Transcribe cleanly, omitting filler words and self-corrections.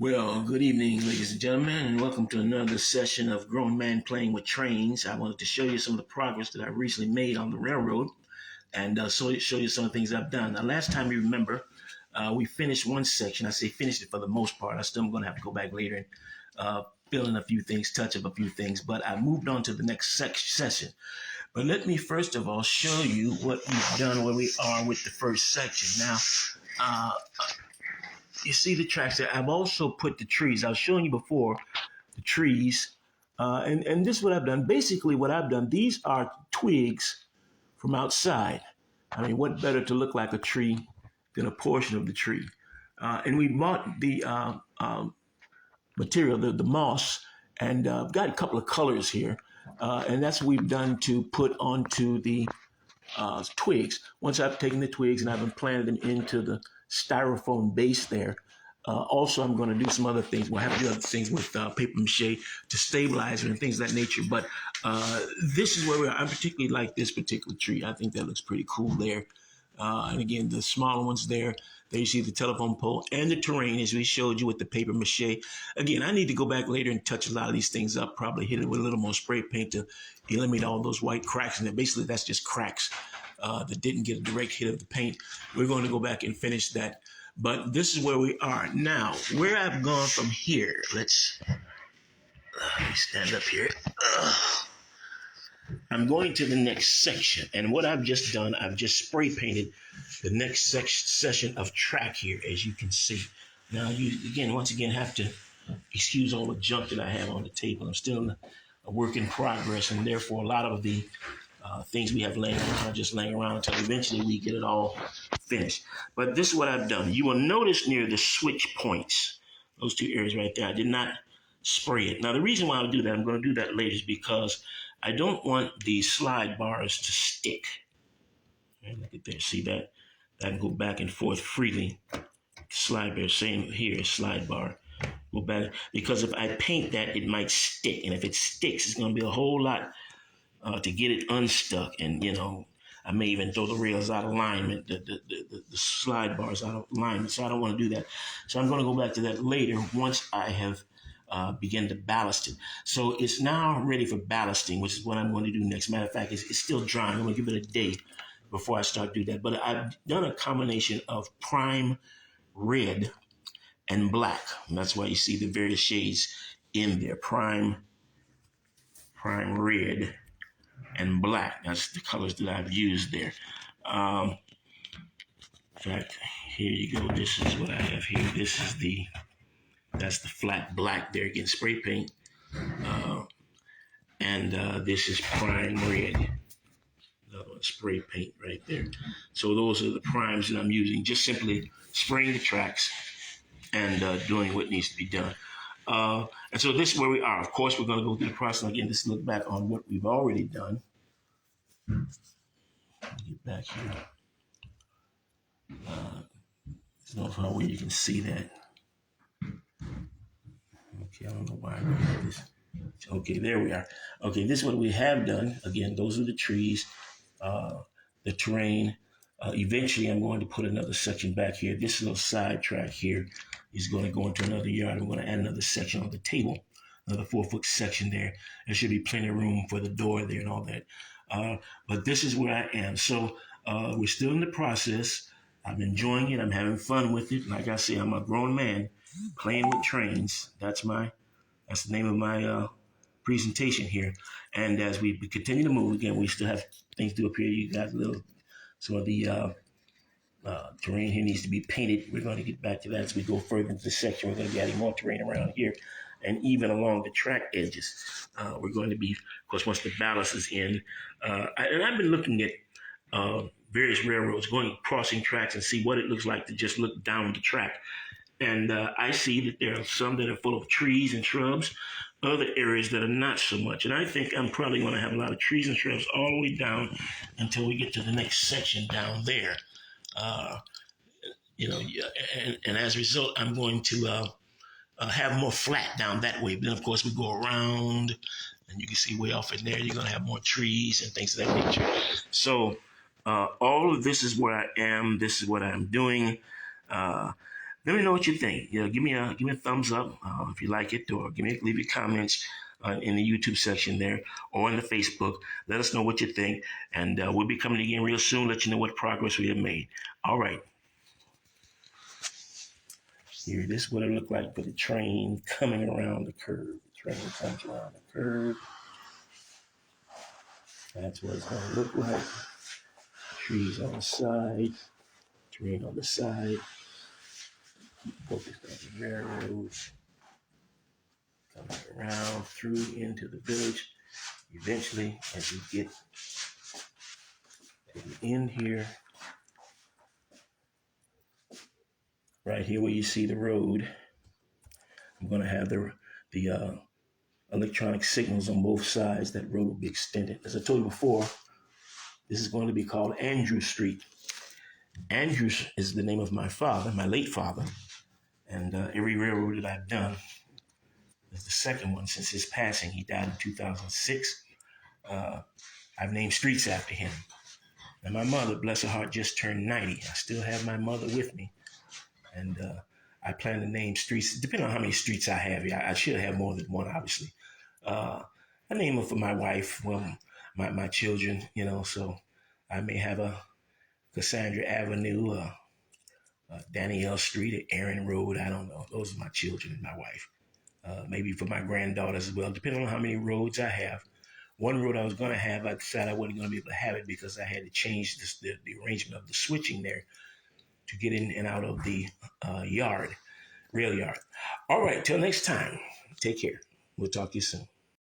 Well, good evening, ladies and gentlemen, and welcome to another session of Grown Man Playing with Trains. I wanted to show you some of the progress that I recently made on the railroad and show you some of the things I've done. Now, last time you remember, we finished one section. I say finished it for the most part. I still am going to have to go back later and fill in a few things, touch up a few things, but I moved on to the next session. But let me first of all show you what we've done, where we are with the first section. Now, uh, you see the tracks there. I've also put the trees. I was showing you before the trees. And this is what I've done. Basically, what I've done, these are twigs from outside. I mean, what better to look like a tree than a portion of the tree? And we bought the material, the moss, and I've got a couple of colors here. And that's what we've done to put onto the twigs. Once I've taken the twigs and I've implanted them into the styrofoam base there, also I'm going to do some other things. We'll have to do other things with paper mache to stabilize it and things of that nature. But this is where we are. I particularly like this particular tree. I think that looks pretty cool there. And again, the smaller ones there you see the telephone pole and the terrain as we showed you with the paper mache. Again, I need to go back later and touch a lot of these things up, probably hit it with a little more spray paint to eliminate all those white cracks. And basically, that's just cracks that didn't get a direct hit of the paint. We're going to go back and finish that. But this is where we are. Now, where I've gone from here, let me stand up here. I'm going to the next section. And what I've just done, I've just spray painted the next section of track here, as you can see. Now, once again, have to excuse all the junk that I have on the table. I'm still a work in progress, and therefore a lot of the things we have laying around are just laying around until eventually we get it all finished. But this is what I've done. You will notice near the switch points, those two areas right there, I did not spray it. Now, the reason why I'll do that, I'm going to do that later, is because I don't want the slide bars to stick. Right, look at there. See that? I can go back and forth freely. Slide bar, same here, slide bar. Go back. Because if I paint that, it might stick. And if it sticks, it's going to be a whole lot to get it unstuck. And, I may even throw the rails out of alignment, the slide bars out of alignment. So I don't want to do that. So I'm going to go back to that later once I have begin to ballast it. So it's now ready for ballasting, which is what I'm going to do next. Matter of fact, it's still drying. I'm going to give it a day before I start doing that. But I've done a combination of prime red and black. And that's why you see the various shades in there. Prime red, and black. That's the colors that I've used there. In fact, here you go. This is what I have here. That's the flat black there, again, spray paint. And this is prime red. Spray paint right there. So those are the primes that I'm using. Just simply spraying the tracks and doing what needs to be done. And so this is where we are. Of course, we're going to go through the process again. Let's look back on what we've already done. Get back here. There's no how where you can see that. Okay, I don't know why I don't have this. Okay, there we are. Okay, this is what we have done. Again, those are the trees, the terrain. Eventually, I'm going to put another section back here. This little side track here is going to go into another yard. I'm going to add another section on the table, another 4-foot section there. There should be plenty of room for the door there and all that. But this is where I am. So we're still in the process. I'm enjoying it. I'm having fun with it. Like I say, I'm a grown man playing with trains. That's the name of my presentation here. And as we continue to move, again, we still have things to do up here. You got some of the terrain here needs to be painted. We're going to get back to that as we go further into the section. We're going to be adding more terrain around here and even along the track edges. We're going to be, of course, once the ballast is in. And I've been looking at various railroads, crossing tracks and see what it looks like to just look down the track. And I see that there are some that are full of trees and shrubs, other areas that are not so much. And I think I'm probably going to have a lot of trees and shrubs all the way down until we get to the next section down there. And as a result, I'm going to have more flat down that way. But then, of course, we go around, and you can see way off in there, you're going to have more trees and things of that nature. So all of this is where I am. This is what I'm doing. Let me know what you think. Give me a thumbs up if you like it, or leave your comments in the YouTube section there or on the Facebook. Let us know what you think, and we'll be coming again real soon. Let you know what progress we have made. All right, here this is what it looked like for the train coming around the curve. The train comes around the curve. That's what it's going to look like. Trees on the side, train on the side. Focus on the railroad coming around through into the village. Eventually, as you get to the end here, right here where you see the road, I'm going to have the electronic signals on both sides. That road will be extended. As I told you before, this is going to be called Andrew Street. Andrews is the name of my father, my late father, and every railroad that I've done is the second one since his passing. He died in 2006. I've named streets after him. And my mother, bless her heart, just turned 90. I still have my mother with me. And I plan to name streets, depending on how many streets I have. I should have more than one, obviously. I name them for my wife, well, my children, so I may have a Cassandra Avenue, Danielle Street, or Aaron Road. I don't know. Those are my children and my wife. Maybe for my granddaughters as well, depending on how many roads I have. One road I was going to have, I decided I wasn't going to be able to have it because I had to change the arrangement of the switching there to get in and out of the rail yard. All right, till next time, take care. We'll talk to you soon.